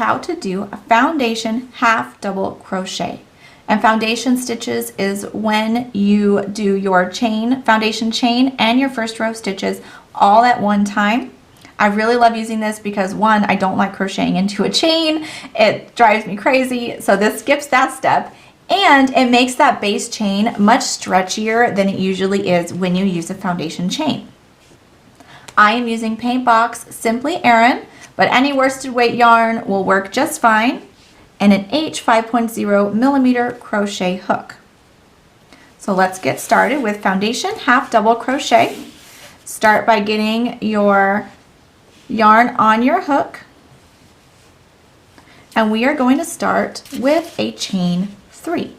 how to do a foundation half double crochet. And foundation stitches is when you do your chain, foundation chain, and your first row of stitches all at one time. I really love using this because one, I don't like crocheting into a chain. It drives me crazy. So this skips that step, and it makes that base chain much stretchier than it usually is when you use a foundation chain. I am using Paint Box Simply Aran, but any worsted weight yarn will work just fine, and an H 5.0 millimeter crochet hook. So let's get started with foundation half double crochet. Start by getting your yarn on your hook, and we are going to start with a chain 3.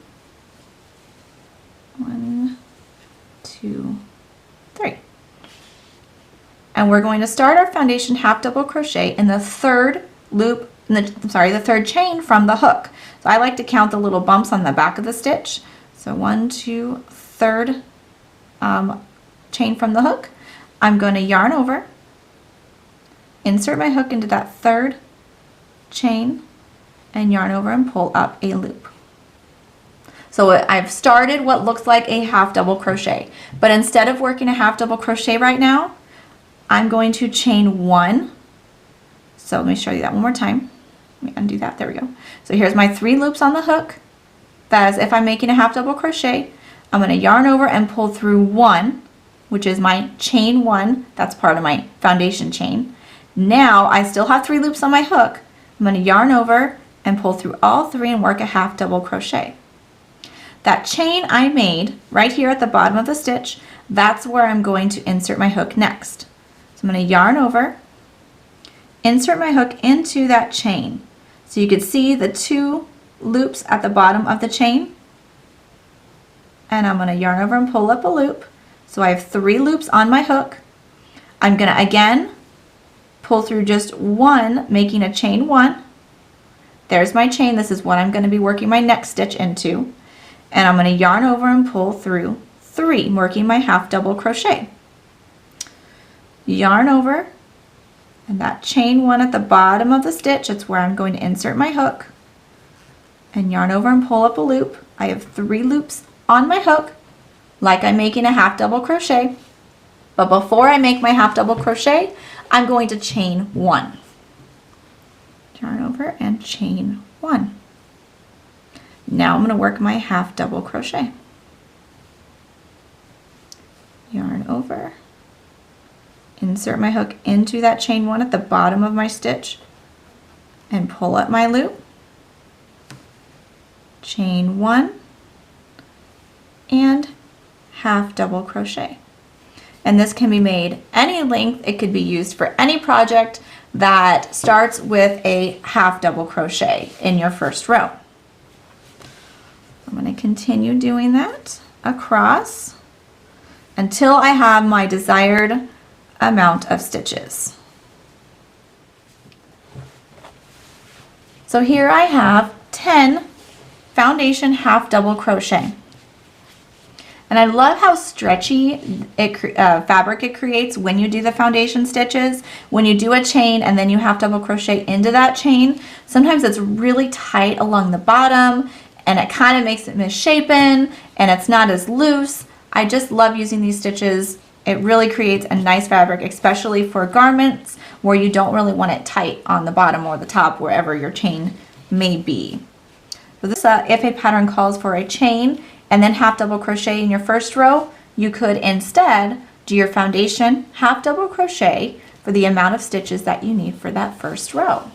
1, 2, 3. And we're going to start our foundation half double crochet in the third loop, the third chain from the hook. So I like to count the little bumps on the back of the stitch. So 1, 2, third chain from the hook. I'm going to yarn over, insert my hook into that third chain, and yarn over and pull up a loop. So I've started what looks like a half double crochet, but instead of working a half double crochet right now, I'm going to chain 1. So let me show you that one more time. Let me undo that. There we go. So here's my 3 loops on the hook. That is if I'm making a half double crochet. I'm going to yarn over and pull through 1, which is my chain 1. That's part of my foundation chain. Now I still have 3 loops on my hook. I'm going to yarn over and pull through all 3 and work a half double crochet. That chain I made right here at the bottom of the stitch, that's where I'm going to insert my hook next. So I'm going to yarn over, insert my hook into that chain. So you can see the 2 loops at the bottom of the chain, and I'm going to yarn over and pull up a loop. So I have 3 loops on my hook. I'm going to again pull through just 1, making a chain 1. There's my chain. This is what I'm going to be working my next stitch into. And I'm going to yarn over and pull through 3, working my half double crochet. Yarn over, and that chain 1 at the bottom of the stitch, it's where I'm going to insert my hook, and yarn over and pull up a loop. I have 3 loops on my hook, like I'm making a half double crochet. But before I make my half double crochet, I'm going to chain 1. Yarn over and chain 1. Now I'm going to work my half double crochet. Yarn over, insert my hook into that chain 1 at the bottom of my stitch, and pull up my loop, chain 1, and half double crochet. And this can be made any length. It could be used for any project that starts with a half double crochet in your first row. I'm going to continue doing that across until I have my desired amount of stitches. So here I have 10 foundation half double crochet. And I love how stretchy fabric it creates when you do the foundation stitches. When you do a chain and then you half double crochet into that chain, sometimes it's really tight along the bottom, and it kind of makes it misshapen, and it's not as loose. I just love using these stitches. It really creates a nice fabric, especially for garments where you don't really want it tight on the bottom or the top, wherever your chain may be. So this, if a pattern calls for a chain and then half double crochet in your first row, you could instead do your foundation half double crochet for the amount of stitches that you need for that first row.